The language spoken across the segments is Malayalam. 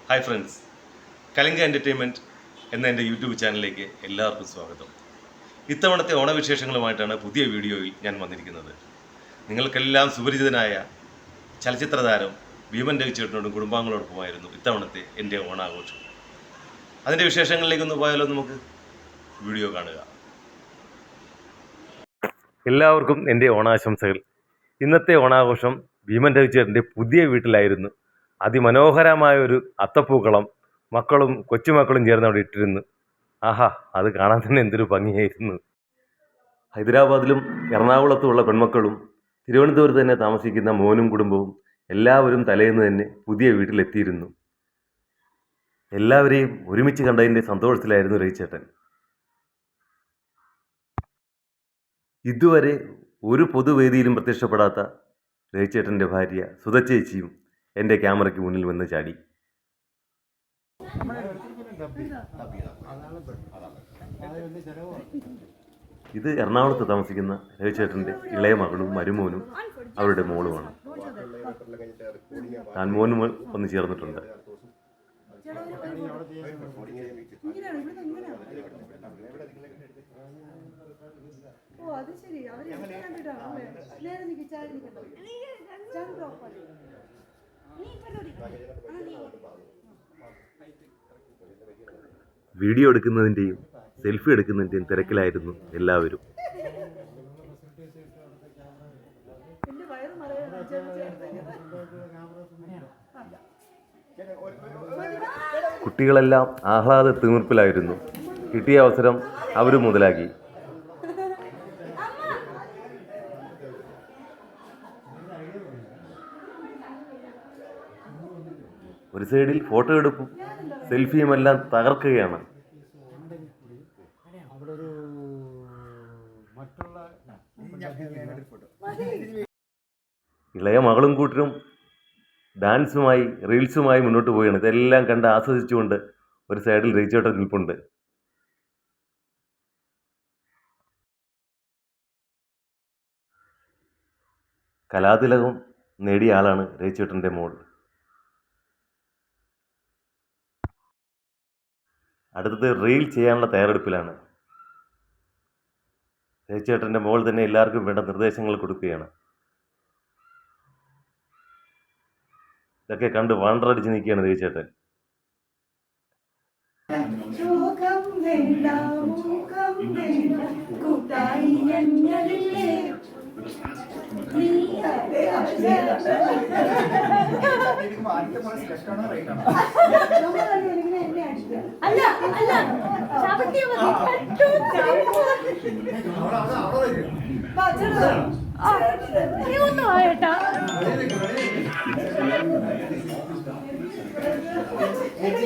ഹായ് ഫ്രണ്ട്സ്, കലിംഗ എൻ്റർടൈൻമെൻറ്റ് എന്ന എൻ്റെ യൂട്യൂബ് ചാനലിലേക്ക് എല്ലാവർക്കും സ്വാഗതം. ഇത്തവണത്തെ ഓണവിശേഷങ്ങളുമായിട്ടാണ് പുതിയ വീഡിയോയിൽ ഞാൻ വന്നിരിക്കുന്നത്. നിങ്ങൾക്കെല്ലാം സുപരിചിതനായ ചലച്ചിത്ര താരം ഭീമൻ രവിചേട്ടനോടും കുടുംബാംഗങ്ങളോടൊപ്പമായിരുന്നു ഇത്തവണത്തെ എൻ്റെ ഓണാഘോഷം. അതിൻ്റെ വിശേഷങ്ങളിലേക്കൊന്ന് പോയാലോ നമുക്ക്? വീഡിയോ കാണുക. എല്ലാവർക്കും എൻ്റെ ഓണാശംസകൾ. ഇന്നത്തെ ഓണാഘോഷം ഭീമൻ രവിചേട്ടൻ്റെ പുതിയ വീട്ടിലായിരുന്നു. അതിമനോഹരമായ ഒരു അത്തപ്പൂക്കളം മക്കളും കൊച്ചുമക്കളും ചേർന്ന് അവിടെ ഇട്ടിരുന്നു. ആഹാ, അത് കാണാൻ തന്നെ എന്തൊരു ഭംഗിയായിരുന്നു. ഹൈദരാബാദിലും എറണാകുളത്തുമുള്ള പെൺമക്കളും തിരുവനന്തപുരത്ത് തന്നെ താമസിക്കുന്ന മോനും കുടുംബവും എല്ലാവരും തലേന്ന് തന്നെ പുതിയ വീട്ടിലെത്തിയിരുന്നു. എല്ലാവരെയും ഒരുമിച്ച് കണ്ടതിൻ്റെ സന്തോഷത്തിലായിരുന്നു രവിചേട്ടൻ. ഇതുവരെ ഒരു പൊതുവേദിയിലും പ്രത്യക്ഷപ്പെടാത്ത രവിചേട്ടൻ്റെ ഭാര്യ സുധച്ചേച്ചിയും എൻ്റെ ക്യാമറയ്ക്ക് മുന്നിൽ വന്ന് ചാടി. ഇത് എറണാകുളത്ത് താമസിക്കുന്ന രവിചേട്ടൻ്റെ ഇളയ മകളും മരുമോനും അവരുടെ മോളുമാണ്. താൻ മോനും ഒന്ന് ചേർന്നിട്ടുണ്ട്. വീഡിയോ എടുക്കുന്നതിൻ്റെയും സെൽഫി എടുക്കുന്നതിൻ്റെയും തിരക്കിലായിരുന്നു എല്ലാവരും. കുട്ടികളെല്ലാം ആഹ്ലാദ തിമിർപ്പിലായിരുന്നു. കിട്ടിയ അവസരം അവരും മുതലാക്കി. ഒരു സൈഡിൽ ഫോട്ടോ എടുപ്പും സെൽഫിയും എല്ലാം തകർക്കുകയാണ്. ഇളയ മകളും കൂട്ടരും ഡാൻസുമായി റീൽസുമായി മുന്നോട്ട് പോവുകയാണ്. ഇതെല്ലാം കണ്ട് ആസ്വദിച്ചുകൊണ്ട് ഒരു സൈഡിൽ രവിചേട്ടൻ നിൽപ്പുണ്ട്. കലാതിലകം നേടിയ ആളാണ് രവിചേട്ടൻ്റെ മോൾ. അടുത്തത് റീൽ ചെയ്യാനുള്ള തയ്യാറെടുപ്പിലാണ്. രവിചേട്ടൻ്റെ മോൾ തന്നെ എല്ലാവർക്കും വേണ്ട നിർദ്ദേശങ്ങൾ കൊടുക്കുകയാണ്. ഇതൊക്കെ കണ്ട് വണ്ടറടിച്ച് നിൽക്കുകയാണ് രവിചേട്ടൻ.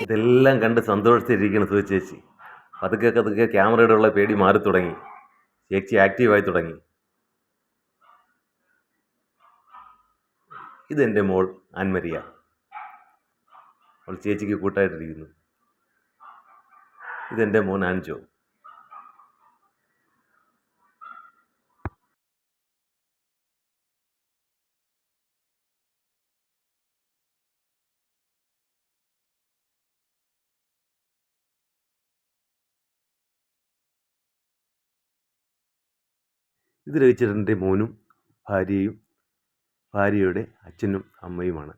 ഇതെല്ലാം കണ്ട് സന്തോഷിച്ചിരിക്കുകയാണ് സുധച്ചേച്ചി. പതുക്കെ ക്യാമറയുടെ ഉള്ള പേടി മാറി തുടങ്ങി. ചേച്ചി ആക്റ്റീവായി തുടങ്ങി. ഇതെൻ്റെ മോൾ ആൻമരിയ. അവൾ ചേച്ചിക്ക് കൂട്ടായിട്ടിരിക്കുന്നു. ഇതെൻ്റെ മോൻ ആൻജോ. ഇത് രവിചേട്ടൻ്റെ മോനും ഭാര്യയും ഭാര്യയുടെ അച്ഛനും അമ്മയുമാണ്.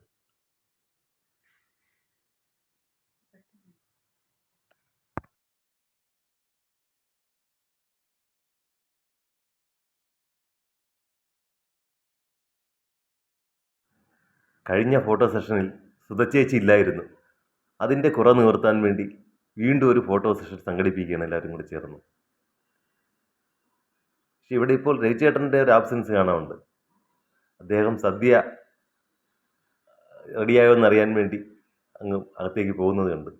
കഴിഞ്ഞ ഫോട്ടോ സെഷനിൽ സുധച്ചേച്ചി ഇല്ലായിരുന്നു. അതിൻ്റെ കുറ നിവർത്താൻ വേണ്ടി വീണ്ടും ഒരു ഫോട്ടോ സെഷൻ സംഘടിപ്പിക്കുകയാണ് എല്ലാവരും കൂടി ചേർന്ന്. പക്ഷെ ഇവിടെ ഇപ്പോൾ രവിചേട്ടൻ്റെ ഒരു ആബ്സെൻസ് കാണാറുണ്ട്. അദ്ദേഹം സദ്യ റെഡിയായോ എന്നറിയാൻ വേണ്ടി അങ്ങ് അകത്തേക്ക് പോകുന്നത് കണ്ട്.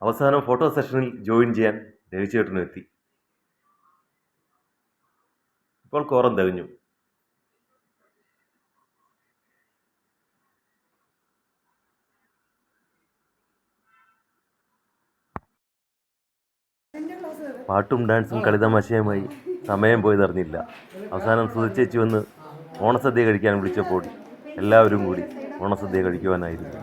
അവസാനം ഫോട്ടോ സെഷനിൽ ജോയിൻ ചെയ്യാൻ രവിചേട്ടനും എത്തി. ഇപ്പോൾ കോറം തികഞ്ഞു. പാട്ടും ഡാൻസും കളിതമാശയുമായി സമയം പോയതറിഞ്ഞില്ല. അവസാനം സുധിച്ചേച്ചി വന്ന് ഓണസദ്യ കഴിക്കാൻ വിളിച്ചപ്പോൾ എല്ലാവരും കൂടി ഓണസദ്യ കഴിക്കുവാനായിരുന്നു.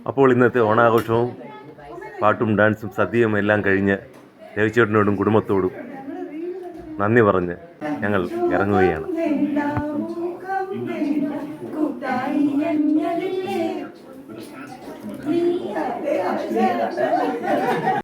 അപ്പോൾ ഇന്നത്തെ ഓണാഘോഷവും പാട്ടും ഡാൻസും സദ്യയും എല്ലാം കഴിഞ്ഞ് രവിചേട്ടനോടും കുടുംബത്തോടും നന്ദി പറഞ്ഞ് ഞങ്ങൾ ഇറങ്ങുകയാണ്.